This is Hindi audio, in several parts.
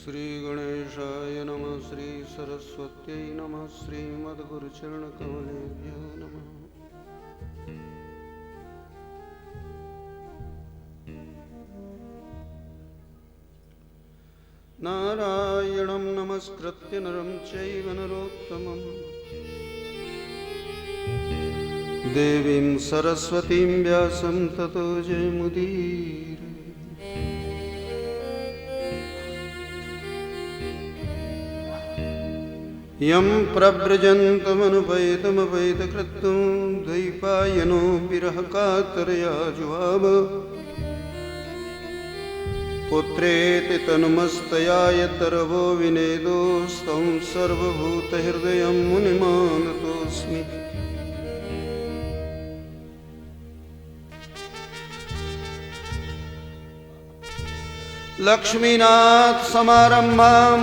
श्री गणेशाय नमः। श्री सरस्वत्यै नमः। श्रीमद्गुरुचरणकमलेभ्यो नमः। नारायणं नमस्कृत्य नरं चैव नरोत्तमं देवीं सरस्वतीं व्यासं ततो जयमुदीरये। यं प्रव्रजन्तमनुपैतमपैतकृतं द्वैपायनो विरहकातरया जुहाव पुत्रेति तन्मस्तया यतर्वो विनेदोस्तं सर्वभूतहृदयं मुनिमानतोऽस्मि। लक्ष्मीनाथ समारम्भां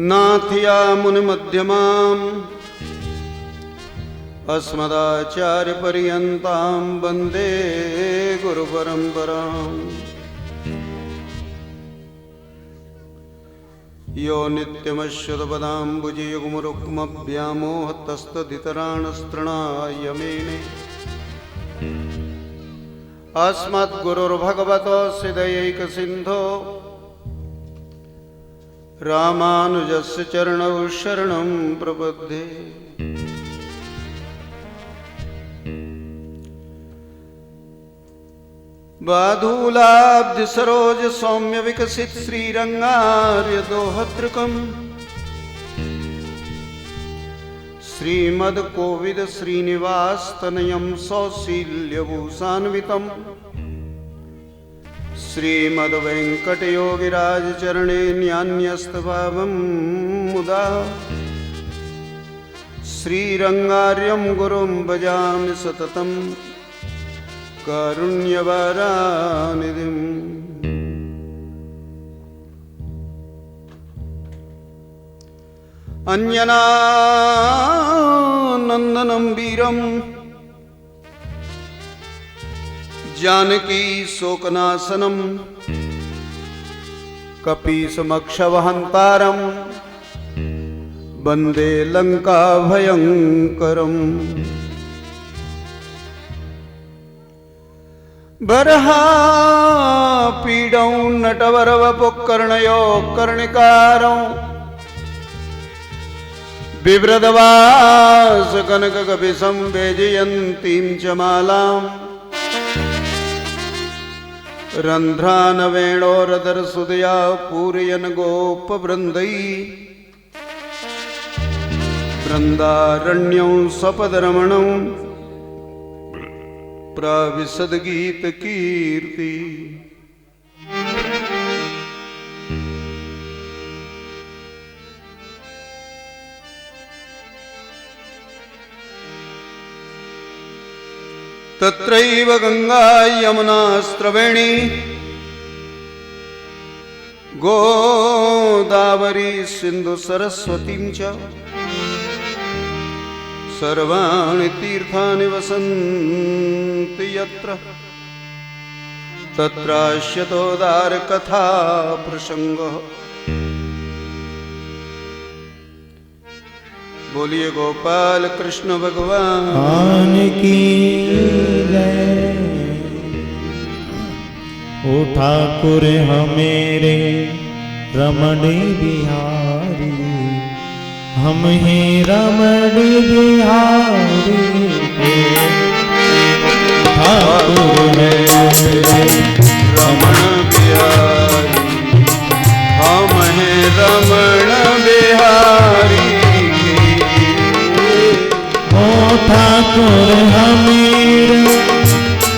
नाथया मुनिमध्यमाम् अस्मदाचार्यपर्यन्तां वन्दे गुरुपरम्पराम्। यो नित्यमच्युतपदाम्बुजयुग्मरुक्मव्यामोहतस्तदितराणस्तृणाय मेने अस्मद्गुरुर्भगवतोऽस्य दयैकसिन्धो रामानुजस्य चरणौ शरणं प्रपद्ये। बाधूलाब्ध सरोज सौम्य विकसित श्रीरंगार्य दोहतृकम् श्रीमद कोविद श्रीनिवास तनयं सौशील्यभूषान्वितम् श्रीमद वेंकटयोगिराज चरणे न्यान्यस्तभावं मुदा श्रीरंगार्यं गुरुं भजामि सततम् कारुण्यवारानिधिम्। अंजनानंदनं वीरं जानकी शोकनाशनं कपीशमक्षवहन्तारं वन्दे लंकाभयंकरम्। बर्हापीडौ नटवरवपुः कर्णिकारौ बिभ्रदवासकनककपिशं वैजयन्तीं च मालाम् रन्ध्रानवेणोरदरसुदया पूरयन् गोपवृन्दैः वृन्दारण्यं स्वपदरमणं प्राविशद गीत कीर्ति। तत्रैव गंगा यमुना स्रवेणी गोदावरी सिंधु सरस्वती च सर्वाणि तीर्थानि वसन्ति यत्र तत्राश्यतोदार कथा प्रसंगः। बोलिए गोपाल कृष्ण भगवान की जय। ओ ठाकुर हमेरे रमण बिहारी, हम ही रमण बिहारी के ठाकुर है रमण बिहारी, हम हैं रमण बिहारी के। ओ ठाकुर हमेरे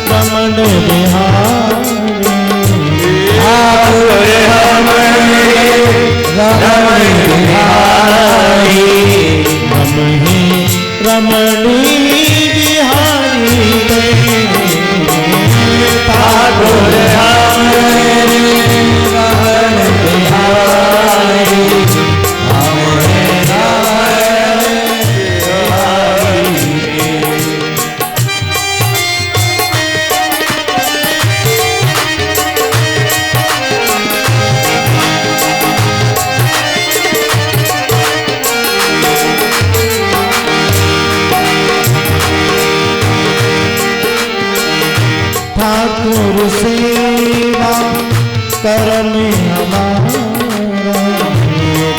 रमण बिहारी, ठाकुर हमेरे रमण बिहारी, हम ही रमण बिहारी के ठाकुर हमेरे रमण बिहारी, हम ही रमण बिहारी। ठाकुर सेवा करम हमारा,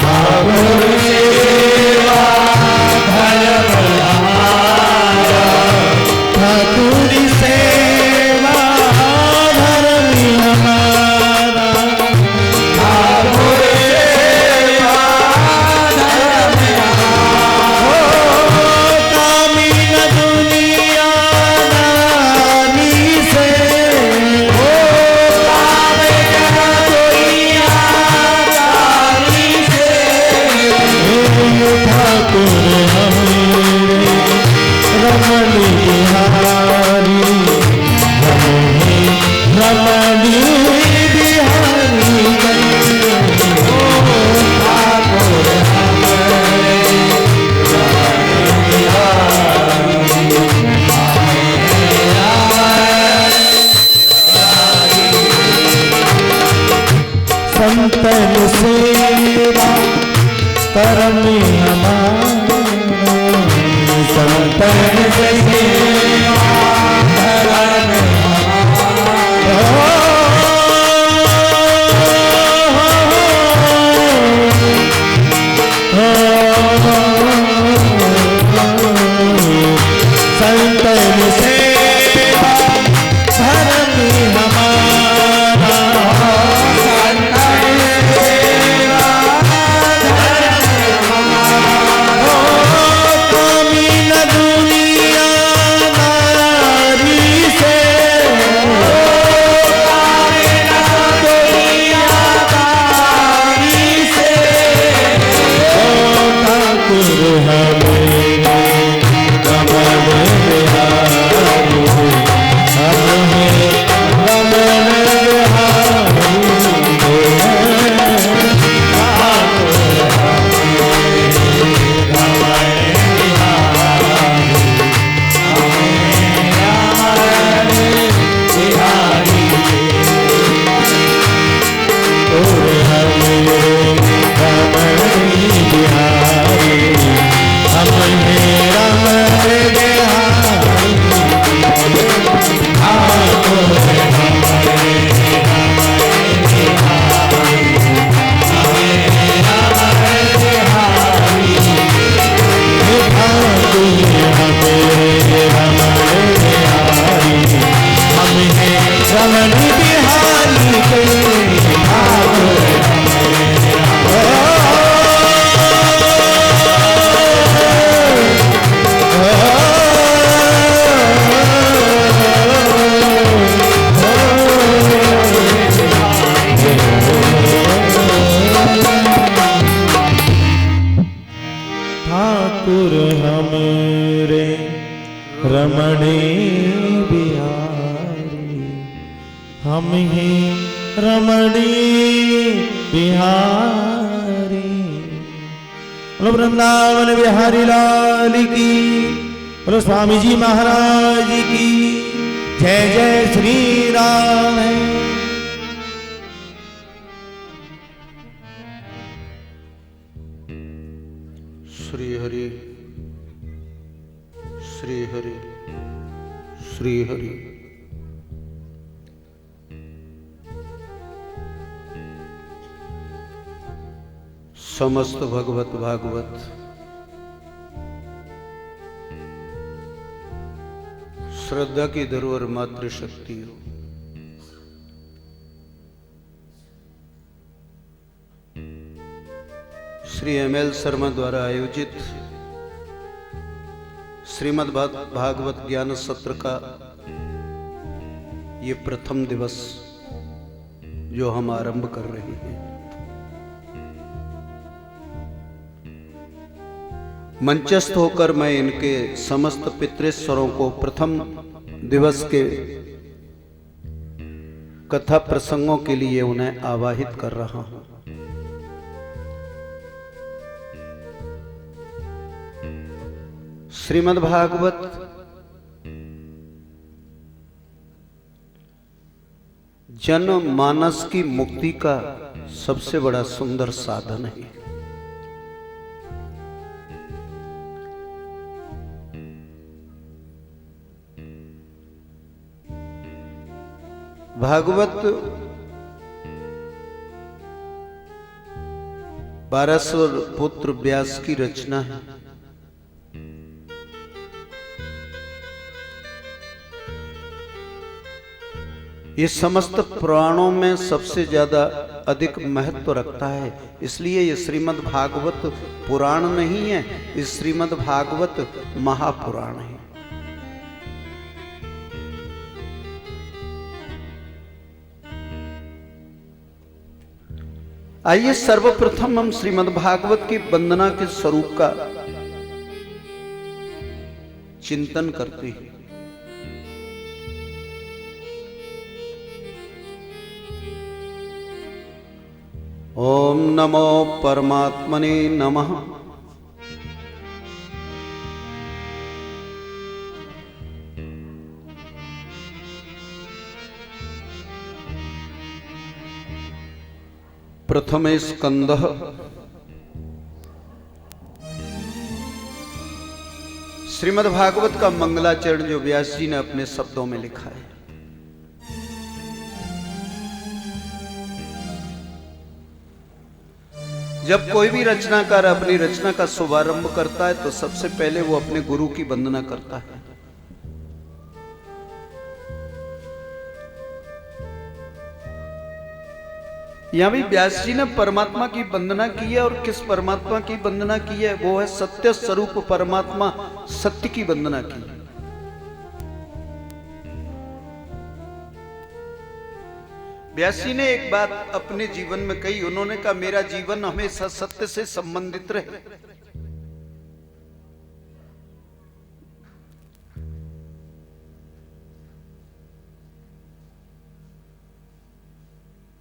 ठाकुर सेवा धर्म हमारा, ठाकुर सेवा धर्म हमारा, ठाकुर सेवा धर्म हमारा। कामी न दुनिया दानी से, कामी न दुनिया दानी से, ठाकुर हमें रमण बिहारी, हमें रमण बिहारी, ठाकुर संतन सेवा करम हमारा, संतन सेवा करम संतन सेवा धर्म हमारा, संतन सेवा धर्म हमारा। कामी न दुनिया नारी से, कामी न दुनिया नारी से, ठाकुर हमें रमण बिहारी, हमें रमण बिहारी, रमण बिहारी के ठाकुर ठाकुर हमरे रमण बिहारी, हम ही रमणी बिहारी। बोलो वृंदावन बिहारी लाल की, बोलो स्वामी जी महाराज की जय। जय श्री राम। श्री हरि श्री हरि श्री हरि। समस्त भगवत भागवत श्रद्धा की धरोहर मातृशक्ति हो। श्री एम.एल. शर्मा द्वारा आयोजित श्रीमद् भागवत ज्ञान सत्र का ये प्रथम दिवस जो हम आरंभ कर रहे हैं, मंचस्थ होकर मैं इनके समस्त पितृश्वरों को प्रथम दिवस के कथा प्रसंगों के लिए उन्हें आवाहित कर रहा हूं। श्रीमद् भागवत जनमानस की मुक्ति का सबसे बड़ा सुंदर साधन है। भागवत 1200 पुत्र व्यास की रचना है। ये समस्त पुराणों में सबसे ज्यादा अधिक महत्व रखता है, इसलिए ये श्रीमद् भागवत पुराण नहीं है, ये श्रीमद् भागवत महापुराण है। आइए सर्वप्रथम हम श्रीमद् भागवत की वंदना के स्वरूप का चिंतन करते हैं। ओम नमो परमात्मने नमः। प्रथम स्कंदः श्रीमद् भागवत का मंगलाचरण जो व्यास जी ने अपने शब्दों में लिखा है। जब कोई भी रचनाकार अपनी रचना का शुभारंभ करता है तो सबसे पहले वो अपने गुरु की वंदना करता है। यहां भी व्यास जी ने परमात्मा की वंदना की है, और किस परमात्मा की वंदना की है? वो है सत्य स्वरूप परमात्मा, सत्य की वंदना की। व्यास जी ने एक बात अपने जीवन में कही, उन्होंने कहा मेरा जीवन हमेशा सत्य से संबंधित रहे।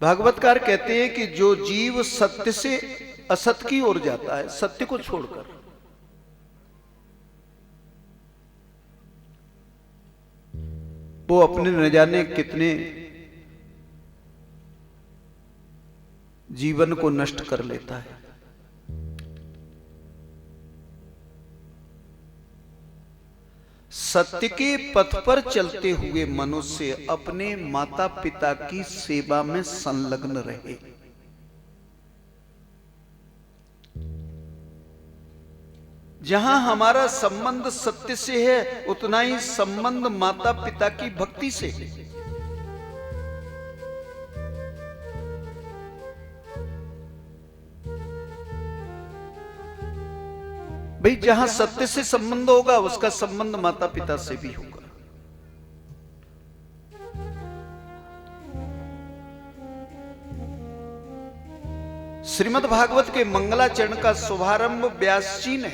भागवतकार कहते हैं कि जो जीव सत्य से असत्य की ओर जाता है, सत्य को छोड़कर, वो अपने न जाने कितने जीवन को नष्ट कर लेता है। सत्य के पथ पर चलते हुए मनुष्य अपने माता पिता की सेवा में संलग्न रहे। जहां हमारा संबंध सत्य से है, उतना ही संबंध माता पिता की भक्ति से है। भाई जहां सत्य से संबंध होगा, उसका संबंध माता पिता से भी होगा। श्रीमद् भागवत के मंगलाचरण का शुभारंभ व्यास जी ने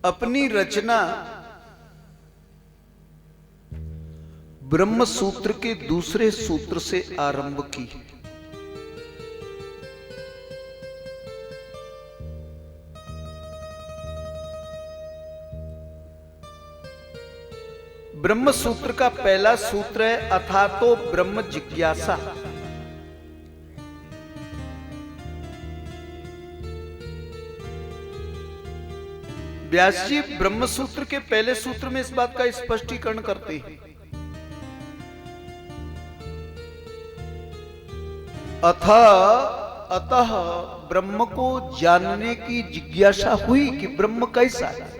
अपनी रचना ब्रह्म सूत्र के दूसरे सूत्र से आरंभ की। ब्रह्म सूत्र का पहला सूत्र है अथातो ब्रह्म जिज्ञासा। व्यास जी ब्रह्म सूत्र के पहले सूत्र में इस बात का स्पष्टीकरण करते हैं। अतः ब्रह्म को जानने की जिज्ञासा हुई कि ब्रह्म कैसा है।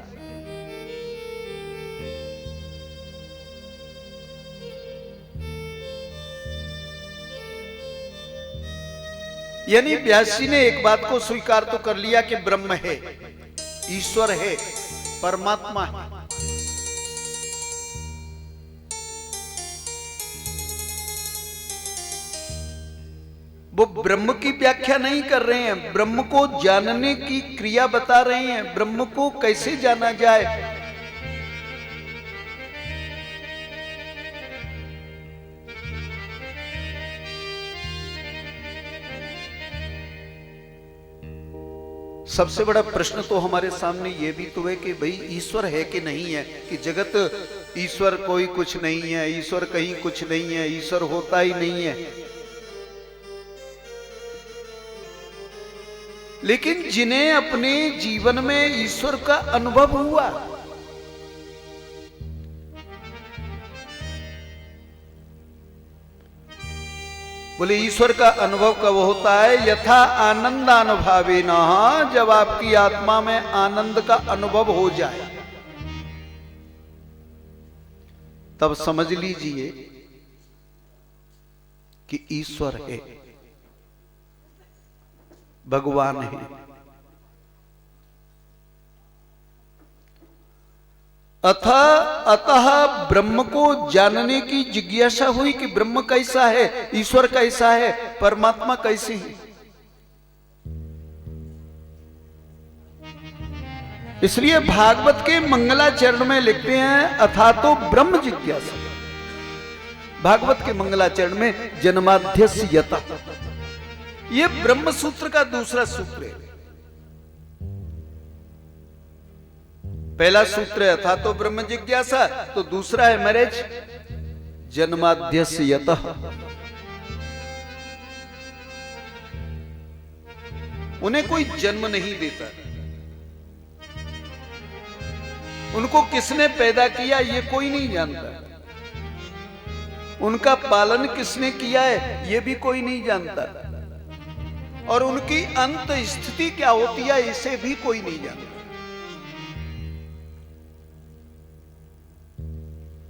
यानी व्यास जी ने एक बात को स्वीकार तो कर लिया कि ब्रह्म है, ईश्वर है, परमात्मा है। वो ब्रह्म की व्याख्या नहीं कर रहे हैं, ब्रह्म को जानने की क्रिया बता रहे हैं। ब्रह्म को कैसे जाना जाए, सबसे बड़ा प्रश्न तो हमारे सामने ये भी तो है कि भाई ईश्वर है कि नहीं है, कि जगत ईश्वर कोई कुछ नहीं है, ईश्वर कहीं कुछ नहीं है, ईश्वर होता ही नहीं है। लेकिन जिन्हें अपने जीवन में ईश्वर का अनुभव हुआ, बोले ईश्वर का अनुभव कब होता है? यथा आनंदानुभावेन, जब आपकी आत्मा में आनंद का अनुभव हो जाए तब समझ लीजिए कि ईश्वर है, भगवान है। अतः ब्रह्म को जानने की जिज्ञासा हुई कि ब्रह्म कैसा है, ईश्वर कैसा है, परमात्मा कैसी है। इसलिए भागवत के मंगलाचरण में लिखते हैं अथा तो ब्रह्म जिज्ञासा। भागवत के मंगलाचरण में जन्माध्यस्य यता, ये ब्रह्म सूत्र का दूसरा सूत्र है। पहला सूत्र है अथा तो ब्रह्म जिज्ञासा, तो दूसरा है मैरिज जन्माध्यस्य यतः। उन्हें कोई जन्म नहीं देता, उनको किसने पैदा किया ये कोई नहीं जानता, उनका पालन किसने किया है ये भी कोई नहीं जानता, और उनकी अंत स्थिति क्या होती है इसे भी कोई नहीं जानता।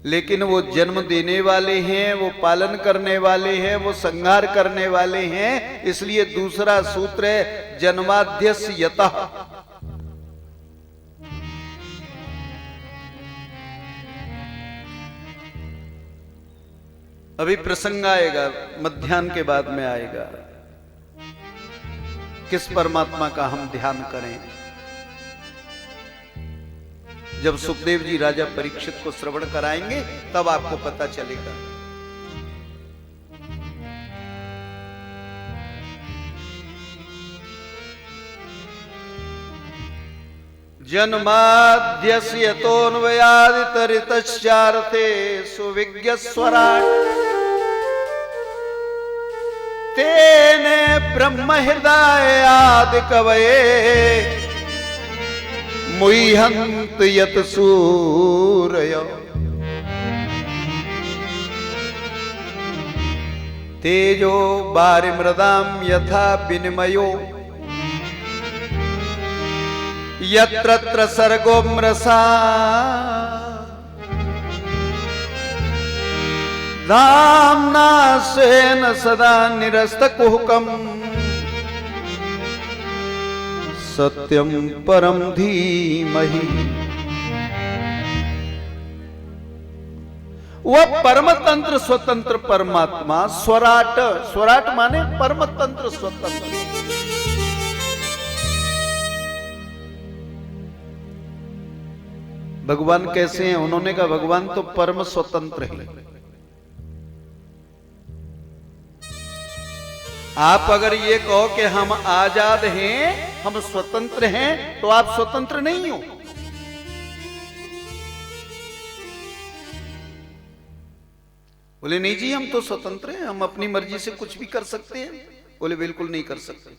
लेकिन वो जन्म देने वाले हैं, वो पालन करने वाले हैं, वो संहार करने वाले हैं, इसलिए दूसरा सूत्र है जन्माध्यस्य यतः। अभी प्रसंग आएगा, मध्याह्न के बाद में आएगा, किस परमात्मा का हम ध्यान करें। जब सुखदेव जी राजा परीक्षित को श्रवण कराएंगे तब आपको पता चलेगा। जन्माद्यस्य यतोऽन्वयादितरितश्चार्थे सुविज्ञस्वराट् तेने ब्रह्म हृदय आदि कवये मुह्यन्त यत सूरयो तेजो वारिमृदां यथा विनिमयो यत्र सर्गो मृषा धाम्ना स्वेन सदा निरस्तकुहकम् सत्यम परम धीमहि। वह परमतंत्र स्वतंत्र परमात्मा स्वराट, स्वराट माने परमतंत्र स्वतंत्र। भगवान कैसे हैं? उन्होंने कहा भगवान तो परम स्वतंत्र है। आप अगर ये कहो कि हम आजाद हैं, हम स्वतंत्र हैं, तो आप स्वतंत्र नहीं हो। बोले नहीं जी हम तो स्वतंत्र हैं, हम अपनी मर्जी से कुछ भी कर सकते हैं। बोले बिल्कुल नहीं कर सकते,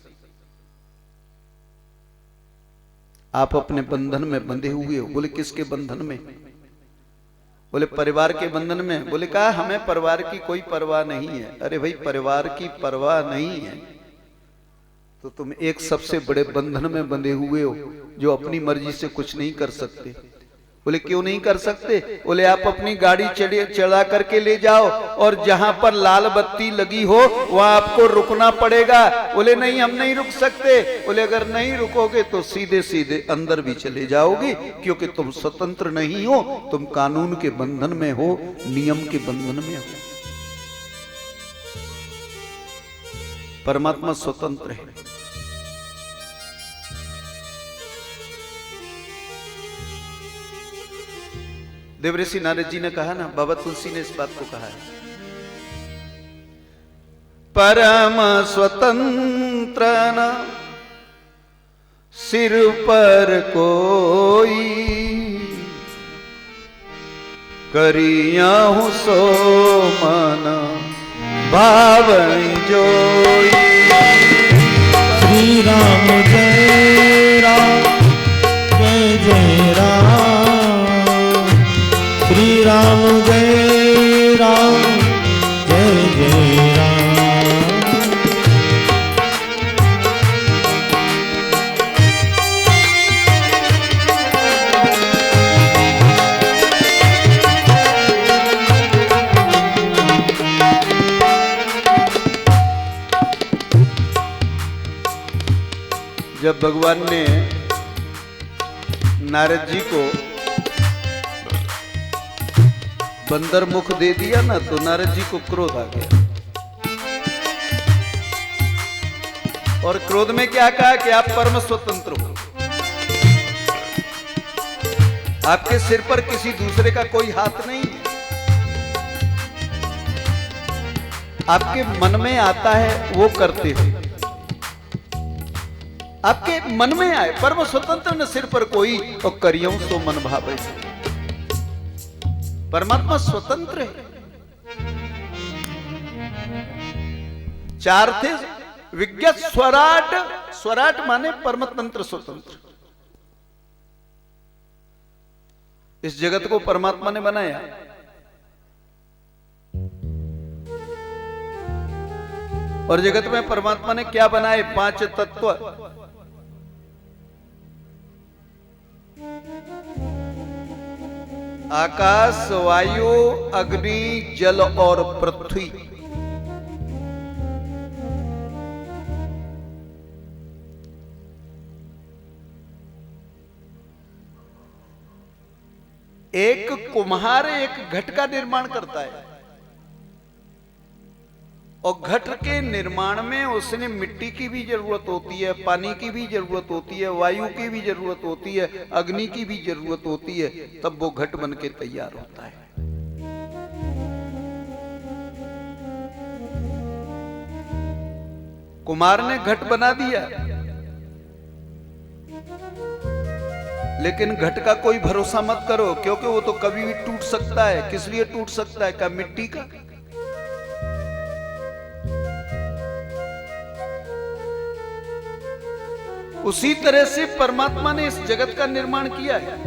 आप अपने बंधन में बंधे हुए हो। बोले किसके बंधन में? बोले परिवार के बंधन में। बोले कहा हमें परिवार की कोई परवाह नहीं है। अरे भाई परिवार की परवाह नहीं है तो तुम एक सबसे बड़े बंधन में बंधे हुए हो जो अपनी मर्जी से कुछ नहीं कर सकते। बोले क्यों नहीं कर सकते? बोले आप अपनी गाड़ी चढ़ा करके ले जाओ और जहां पर लाल बत्ती लगी हो वहां आपको रुकना पड़ेगा। बोले नहीं हम नहीं रुक सकते। बोले अगर नहीं रुकोगे तो सीधे सीधे अंदर भी चले जाओगे, क्योंकि तुम स्वतंत्र नहीं हो, तुम कानून के बंधन में हो, नियम के बंधन में हो। परमात्मा स्वतंत्र है। देवऋषि नारद जी ने कहा ना, बाबा तुलसी ने इस बात को कहा है, परम स्वतंत्र न सिर पर कोई, करियाहु सो मन भावनि जोई। श्री राम जय राम जय जय राम, श्री राम जय राम जय जय राम। जब भगवान ने नारद जी को बंदर मुख दे दिया ना, तो नारद जी को क्रोध आ गया और क्रोध में क्या कहा कि आप परम स्वतंत्र हो, आपके सिर पर किसी दूसरे का कोई हाथ नहीं है, आपके मन में आता है वो करते हो, आपके मन में आए, परम स्वतंत्र न सिर पर कोई और करियों सो मन भावे। परमात्मा स्वतंत्र है। चार थे विज्ञत स्वराट, स्वराट माने परमतंत्र स्वतंत्र। इस जगत को परमात्मा ने बनाया, और जगत में परमात्मा ने क्या बनाए? 5 तत्व। आकाश, वायु, अग्नि, जल और पृथ्वी। एक कुम्हार एक घट का निर्माण करता है, और घट के निर्माण में उसने मिट्टी की भी जरूरत होती है, पानी की भी जरूरत होती है, वायु की भी जरूरत होती है, अग्नि की भी जरूरत होती है, तब वो घट बन के तैयार होता है। कुम्हार ने घट बना दिया, लेकिन घट का कोई भरोसा मत करो, क्योंकि वो तो कभी भी टूट सकता है। किस लिए टूट सकता है? क्या मिट्टी का? उसी तरह से परमात्मा ने इस जगत का निर्माण किया है,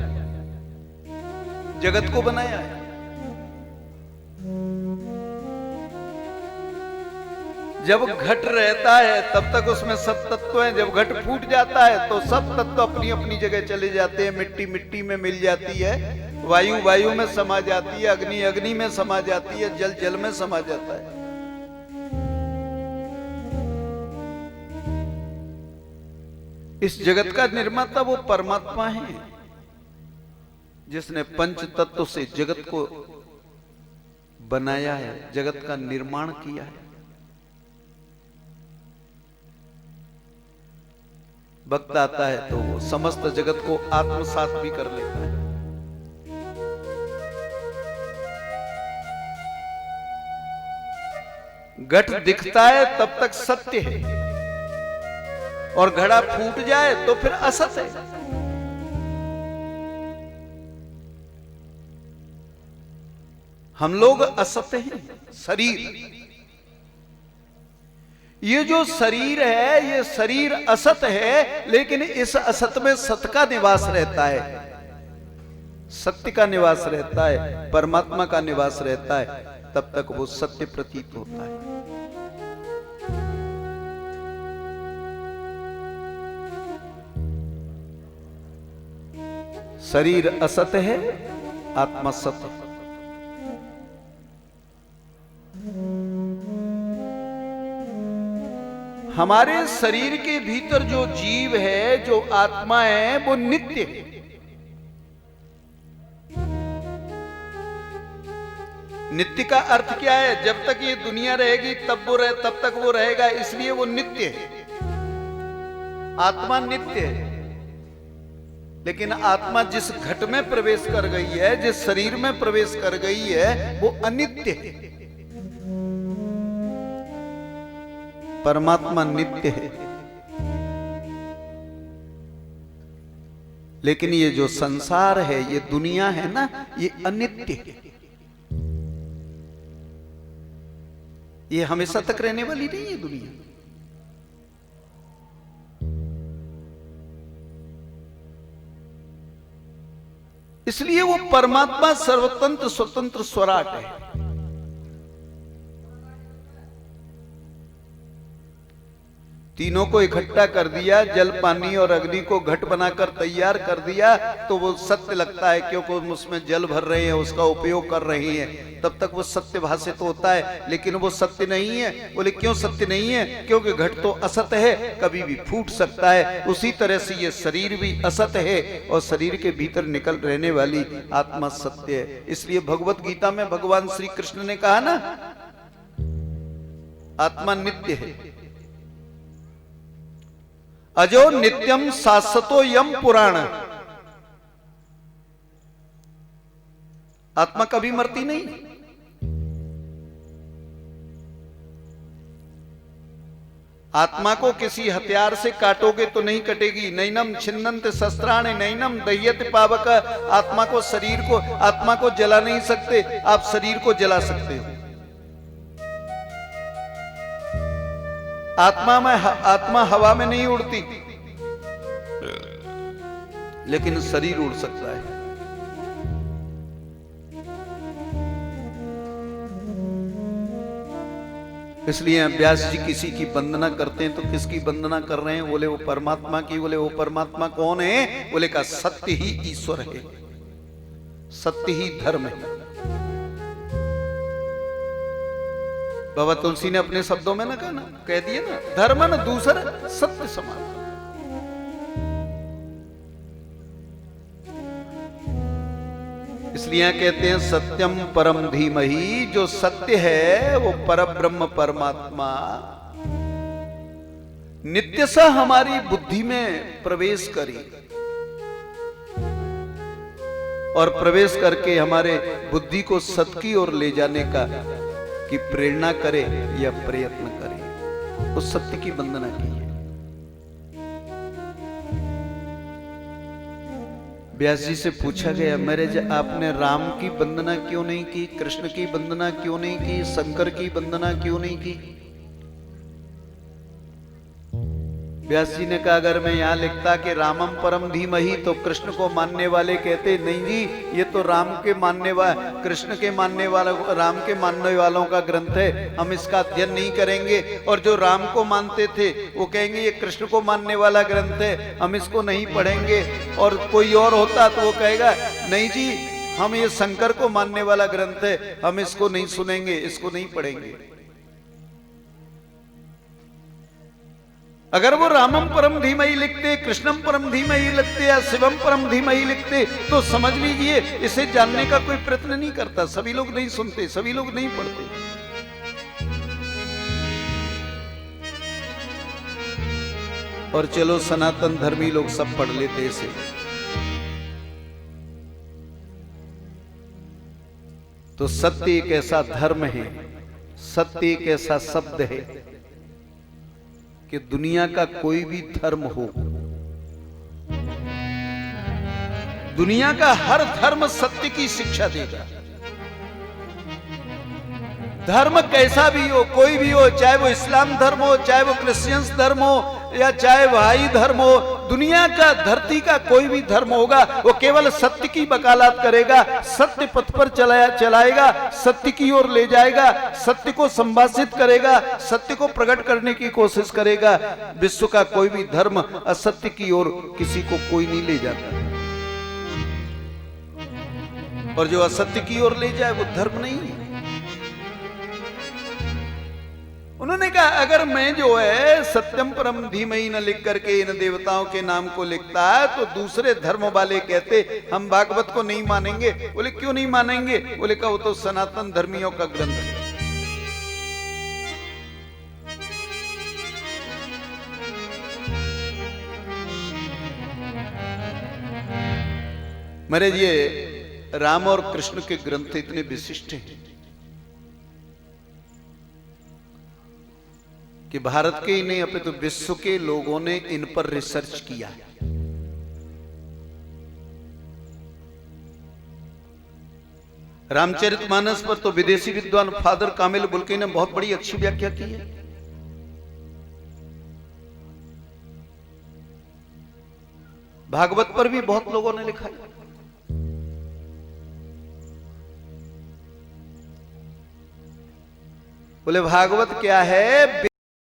जगत को बनाया है। जब घट रहता है तब तक उसमें सब तत्व हैं, जब घट फूट जाता है तो सब तत्व अपनी अपनी जगह चले जाते हैं। मिट्टी मिट्टी में मिल जाती है, वायु वायु में समा जाती है, अग्नि अग्नि में समा जाती है, जल जल में समा जाता है। इस जगत का निर्माता वो परमात्मा है, जिसने पंच तत्व से जगत को बनाया है, जगत का निर्माण किया है। वक्त आता है तो वो समस्त जगत को आत्मसात भी कर लेता है। घट दिखता है तब तक सत्य है, और घड़ा फूट जाए तो फिर असत है। हम लोग असत हैं। शरीर, ये जो शरीर है, ये शरीर असत है, लेकिन इस असत में सत का निवास रहता है, सत्य का निवास रहता है, परमात्मा का निवास रहता है। तब तक वो सत्य प्रतीत होता है। शरीर असत है, आत्मा सत्य है। हमारे शरीर के भीतर जो जीव है, जो आत्मा है, वो नित्य है। नित्य का अर्थ क्या है? जब तक ये दुनिया रहेगी तब तक वो रहेगा, इसलिए वो नित्य है। आत्मा नित्य है, लेकिन आत्मा जिस घट में प्रवेश कर गई है, जिस शरीर में प्रवेश कर गई है, वो अनित्य है। परमात्मा नित्य है, लेकिन ये जो संसार है, ये दुनिया है ना, ये अनित्य है। ये हमेशा तक रहने वाली नहीं है दुनिया। इसलिए वो परमात्मा सर्वतंत्र स्वतंत्र स्वराट है। तीनों को इकट्ठा कर दिया, जल पानी और अग्नि को घट बनाकर तैयार कर दिया, तो वो सत्य लगता है क्योंकि उसमें जल भर रहे हैं, उसका उपयोग कर रहे हैं, तब तक वो सत्य भाषित होता है। लेकिन वो सत्य नहीं है। बोले क्यों सत्य नहीं है? क्योंकि घट तो असत है, कभी भी फूट सकता है। उसी तरह से ये शरीर भी असत है और शरीर के भीतर निकल रहने वाली आत्मा सत्य है। इसलिए भगवत गीता में भगवान श्री कृष्ण ने कहा ना, आत्मा नित्य है, अजो नित्यम शाश्वतो यम पुराण। आत्मा कभी मरती नहीं। आत्मा को किसी हथियार से काटोगे तो नहीं कटेगी। नैनम छिन्नन्त शस्त्राणि नैनम दह्यते पावक। आत्मा को, शरीर को, आत्मा को जला नहीं सकते, आप शरीर को जला सकते हो। आत्मा हवा में नहीं उड़ती, लेकिन शरीर उड़ सकता है। इसलिए व्यास जी किसी की वंदना करते हैं तो किसकी वंदना कर रहे हैं? बोले वो परमात्मा की। बोले वो परमात्मा कौन है? बोले का सत्य ही ईश्वर है, सत्य ही धर्म है। बाबा तुलसी ने अपने शब्दों में ना कहा ना, कह दिया ना, धर्म न दूसर सत्य समान। इसलिए कहते हैं सत्यम परम धीमहि। जो सत्य है वो परब्रह्म परमात्मा नित्यशः हमारी बुद्धि में प्रवेश करी और प्रवेश करके हमारे बुद्धि को सत्य की ओर ले जाने का की प्रेरणा करे या प्रयत्न करे, उस सत्य की वंदना की है। व्यास जी से पूछा गया, महाराज आपने राम की वंदना क्यों नहीं की, कृष्ण की वंदना क्यों नहीं की, शंकर की वंदना क्यों नहीं की? व्यास जी ने कहा अगर मैं यहां लिखता कि रामम परम धीमहि तो कृष्ण को मानने वाले कहते नहीं जी ये तो राम के मानने वाले, कृष्ण के मानने वाला, राम के मानने वालों का ग्रंथ है, हम इसका अध्ययन नहीं करेंगे। और जो राम को मानते थे वो कहेंगे ये कृष्ण को मानने वाला ग्रंथ है, हम इसको नहीं पढ़ेंगे। और कोई और होता तो वो कहेगा नहीं जी हम ये शंकर को मानने वाला ग्रंथ है, हम इसको नहीं सुनेंगे, इसको नहीं पढ़ेंगे। अगर वो रामम परम धीमहि लिखते, कृष्णम परम धीमहि लिखते या शिवम परम धीमहि लिखते तो समझ लीजिए इसे जानने का कोई प्रयत्न नहीं करता। सभी लोग नहीं सुनते, सभी लोग नहीं पढ़ते। और चलो सनातन धर्मी लोग सब पढ़ लेते इसे। तो सत्य एक ऐसा धर्म है, सत्य एक ऐसा शब्द है कि दुनिया का कोई भी धर्म हो, दुनिया का हर धर्म सत्य की शिक्षा देगा। धर्म कैसा भी हो, कोई भी हो, चाहे वो इस्लाम धर्म हो, चाहे वो क्रिश्चियंस धर्म हो, या चाहे भाई धर्म हो, दुनिया का, धरती का कोई भी धर्म होगा वो केवल सत्य की वकालत करेगा, सत्य पथ पर चलाएगा, सत्य की ओर ले जाएगा, सत्य को संभाषित करेगा, सत्य को प्रकट करने की कोशिश करेगा। विश्व का कोई भी धर्म असत्य की ओर किसी को कोई नहीं ले जाता, और जो असत्य की ओर ले जाए वो धर्म नहीं है। उन्होंने कहा अगर मैं जो है सत्यम परम धीमहि न लिख करके इन देवताओं के नाम को लिखता है तो दूसरे धर्म वाले कहते हम भागवत को नहीं मानेंगे। बोले क्यों नहीं मानेंगे? बोले कहा वो तो सनातन धर्मियों का ग्रंथ है। महाराज ये राम और कृष्ण के ग्रंथ इतने विशिष्ट हैं कि भारत के ही नहीं अपितु तो विश्व के लोगों ने इन पर रिसर्च किया है। रामचरितमानस पर तो विदेशी विद्वान फादर कामिल बुल्की ने बहुत बड़ी अच्छी व्याख्या की है। भागवत पर भी बहुत लोगों ने लिखा है। बोले भागवत क्या है?